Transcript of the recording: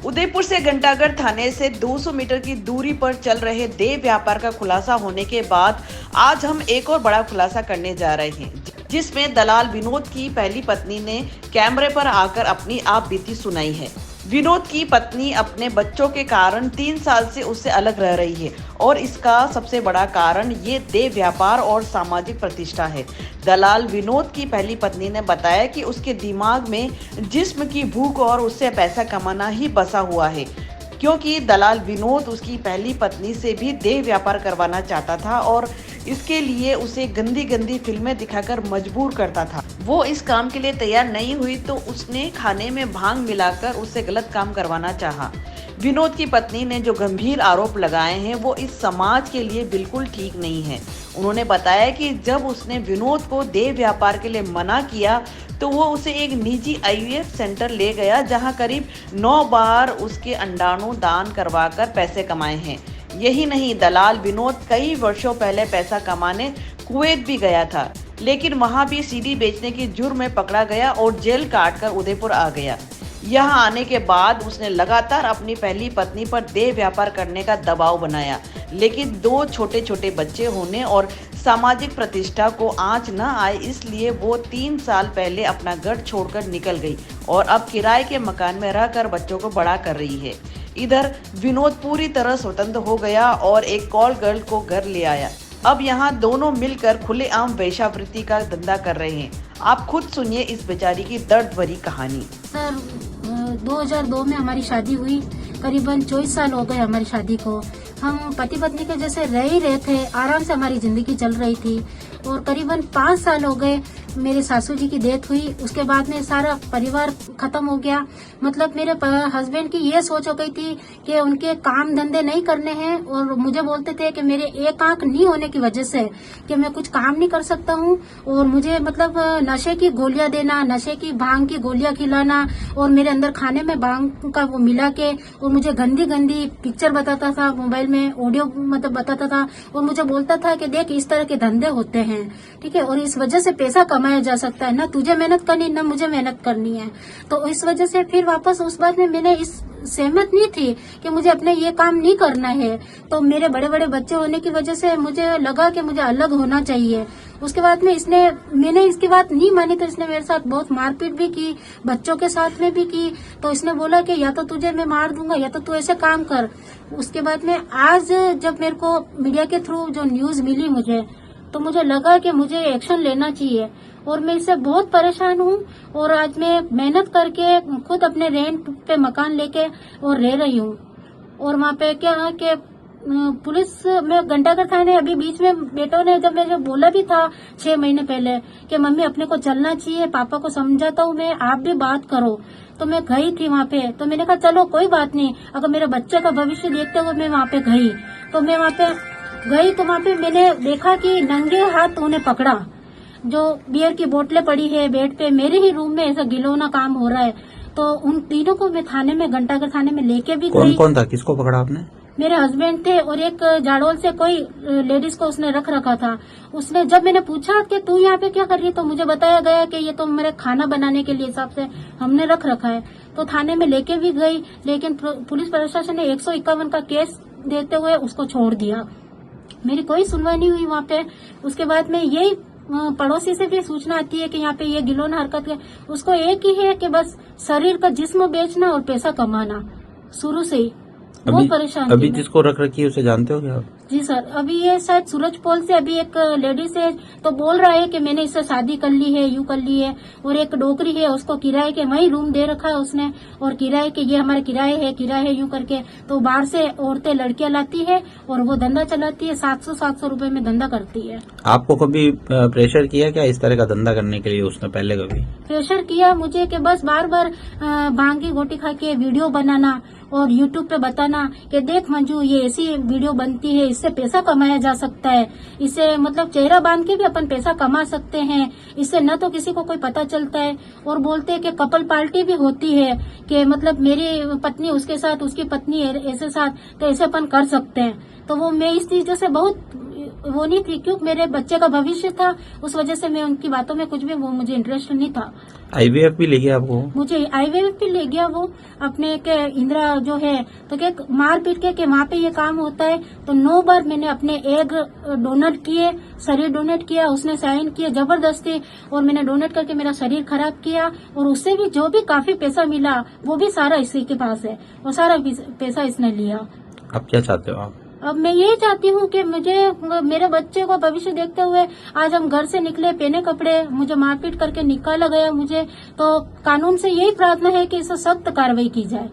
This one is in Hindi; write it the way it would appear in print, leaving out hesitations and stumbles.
उदयपुर से घंटाघर थाने से 200 मीटर की दूरी पर चल रहे देह व्यापार का खुलासा होने के बाद आज हम एक और बड़ा खुलासा करने जा रहे हैं, जिसमें दलाल विनोद की पहली पत्नी ने कैमरे पर आकर अपनी आप बीती सुनाई है। विनोद की पत्नी अपने बच्चों के कारण 3 साल से उससे अलग रह रही है और इसका सबसे बड़ा कारण ये देह व्यापार और सामाजिक प्रतिष्ठा है। दलाल विनोद की पहली पत्नी ने बताया कि उसके दिमाग में जिस्म की भूख और उससे पैसा कमाना ही बसा हुआ है, क्योंकि दलाल विनोद उसकी पहली पत्नी से भी देह व्यापार करवाना चाहता था और इसके लिए उसे गंदी गंदी फिल्में दिखाकर मजबूर करता था। वो इस काम के लिए तैयार नहीं हुई तो उसने खाने में भांग मिलाकर उससे गलत काम करवाना चाहा। विनोद की पत्नी ने जो गंभीर आरोप लगाए हैं वो इस समाज के लिए बिल्कुल ठीक नहीं है। उन्होंने बताया कि जब उसने विनोद को देह व्यापार के लिए मना किया तो वो उसे एक निजी IVF सेंटर ले गया, जहां करीब 9 बार उसके अंडाणु दान करवाकर पैसे कमाए हैं। यही नहीं, दलाल विनोद कई वर्षों पहले पैसा कमाने कुवैत भी गया था, लेकिन वहां भी सीडी बेचने की जुर्म में पकड़ा गया और जेल काटकर उदयपुर आ गया। यहाँ आने के बाद उसने लगातार अपनी पहली पत्नी पर देह व्यापार करने का दबाव बनाया, लेकिन 2 छोटे छोटे बच्चे होने और सामाजिक प्रतिष्ठा को आंच न आए, इसलिए वो 3 साल पहले अपना घर छोड़कर निकल गई और अब किराए के मकान में रहकर बच्चों को बड़ा कर रही है। इधर विनोद पूरी तरह स्वतंत्र हो गया और एक कॉल गर्ल को घर ले आया। अब यहाँ दोनों मिलकर खुलेआम वेश्यावृत्ति का धंधा कर रहे हैं। आप खुद सुनिए इस बेचारी की दर्द भरी कहानी। सर 2002 में हमारी शादी हुई, करीबन 24 साल हो गए हमारी शादी को। हम पति पत्नी के जैसे रह ही रहे थे, आराम से हमारी जिंदगी चल रही थी और करीबन 5 साल हो गए मेरे सासू जी की डेथ हुई। उसके बाद में सारा परिवार खत्म हो गया। मतलब मेरे हस्बैंड की ये सोच हो गई थी कि उनके काम धंधे नहीं करने हैं और मुझे बोलते थे कि मेरे एक आंख नहीं होने की वजह से कि मैं कुछ काम नहीं कर सकता हूँ और मुझे मतलब नशे की गोलियां देना, नशे की भांग की गोलियां खिलाना और मेरे अंदर खाने में भांग का वो मिला के और मुझे गंदी गंदी पिक्चर बताता था, मोबाइल में ऑडियो मतलब बताता था और मुझे बोलता था कि देख इस तरह के धंधे होते हैं, ठीक है, और इस वजह से पैसा कमाया जा सकता है, ना तुझे मेहनत करनी ना मुझे मेहनत करनी है। तो इस वजह से फिर वापस उस बात में मैंने इस सहमत नहीं थी कि मुझे अपने ये काम नहीं करना है। तो मेरे बड़े बड़े बच्चे होने की वजह से मुझे लगा कि मुझे अलग होना चाहिए। उसके बाद में मैंने इसकी बात नहीं मानी तो इसने मेरे साथ बहुत मारपीट भी की, बच्चों के साथ में भी की। तो इसने बोला कि या तो तुझे मैं मार दूंगा या तो तू ऐसे काम कर। उसके बाद में आज जब मेरे को मीडिया के थ्रू जो न्यूज मिली मुझे, तो मुझे लगा कि मुझे एक्शन लेना चाहिए और मैं इससे बहुत परेशान हूँ। और आज मैं मेहनत करके खुद अपने रेंट पे मकान लेके और रह रही हूँ। और वहाँ पे क्या है कि पुलिस में घंटाघर थाने अभी बीच में बेटों ने जब मुझे बोला भी था 6 महीने पहले कि मम्मी अपने को चलना चाहिए, पापा को समझाता हूँ मैं, आप भी बात करो। तो मैं गई थी वहाँ पे। तो मैंने कहा चलो कोई बात नहीं, अगर मेरे बच्चे का भविष्य देखते हुए मैं वहाँ पे गई। तो मैं वहाँ पे गई तो वहाँ पे मैंने देखा कि नंगे हाथ उन्हें पकड़ा, जो बियर की बोतलें पड़ी है बेड पे, मेरे ही रूम में ऐसा गिलोना काम हो रहा है। तो उन तीनों को मैं थाने में घंटाघर थाने में लेके भी गई। कौन था, किसको पकड़ा आपने? मेरे हस्बैंड थे और एक जाडोल से कोई लेडीज को उसने रख रखा था। उसने जब मैंने पूछा कि तू यहाँ पे क्या कर रही है, तो मुझे बताया गया कि ये तो मेरे खाना बनाने के लिए हिसाब से हमने रख रखा है। तो थाने में लेके भी गई, लेकिन पुलिस प्रशासन ने 151 का केस देते हुए उसको छोड़ दिया। मेरी कोई सुनवाई नहीं हुई वहाँ पे। उसके बाद में यही पड़ोसी से भी सूचना आती है कि यहाँ पे ये गिलोना हरकत है। उसको एक ही है कि बस शरीर का जिस्म बेचना और पैसा कमाना, शुरू से ही बहुत परेशान। अभी जिसको रख रखी है उसे जानते हो क्या आप? जी सर, अभी ये शायद सूरजपोल से अभी एक लेडीज है तो बोल रहा है कि मैंने इससे शादी कर ली है, यूं कर ली है। और एक डोकरी है, उसको किराए के वही रूम दे रखा है उसने और किराए के ये हमारे किराए है यूं करके। तो बाहर से औरतें लड़कियां लाती है और वो धंधा चलाती है, 700 रुपए में धंधा करती है। आपको कभी प्रेशर किया क्या इस तरह का धंधा करने के लिए उसने पहले कभी? प्रेशर किया मुझे कि बस बार बार भांग की गोटी खा के वीडियो बनाना और YouTube पे बताना कि देख मंजू ये ऐसी वीडियो बनती है, इससे पैसा कमाया जा सकता है, इससे मतलब चेहरा बांध के भी अपन पैसा कमा सकते हैं, इससे न तो किसी को कोई पता चलता है। और बोलते हैं कि कपल पार्टी भी होती है कि मतलब मेरी पत्नी उसके साथ, उसकी पत्नी ऐसे साथ, तो ऐसे अपन कर सकते हैं। तो वो मैं इस चीज से बहुत वो नहीं थी, क्योंकि मेरे बच्चे का भविष्य था, उस वजह से मैं उनकी बातों में कुछ भी वो मुझे इंटरेस्ट नहीं था। आईवीएफ भी ले गया आपको? मुझे आईवीएफ भी ले गया वो अपने के इंदिरा जो है, तो क्या मार पीट के वहाँ पे ये काम होता है। तो 9 बार मैंने अपने एग डोनेट किए, शरीर डोनेट किया, उसने साइन किया जबरदस्ती, और मैंने डोनेट करके मेरा शरीर खराब किया, और उससे भी जो भी काफी पैसा मिला वो भी सारा इसी के पास है, वो सारा पैसा इसने लिया। आप क्या चाहते हो आप? अब मैं यही चाहती हूँ कि मुझे मेरे बच्चे को भविष्य देखते हुए, आज हम घर से निकले पहने कपड़े, मुझे मारपीट करके निकाला गया मुझे, तो कानून से यही प्रार्थना है कि इसे सख्त कार्रवाई की जाए।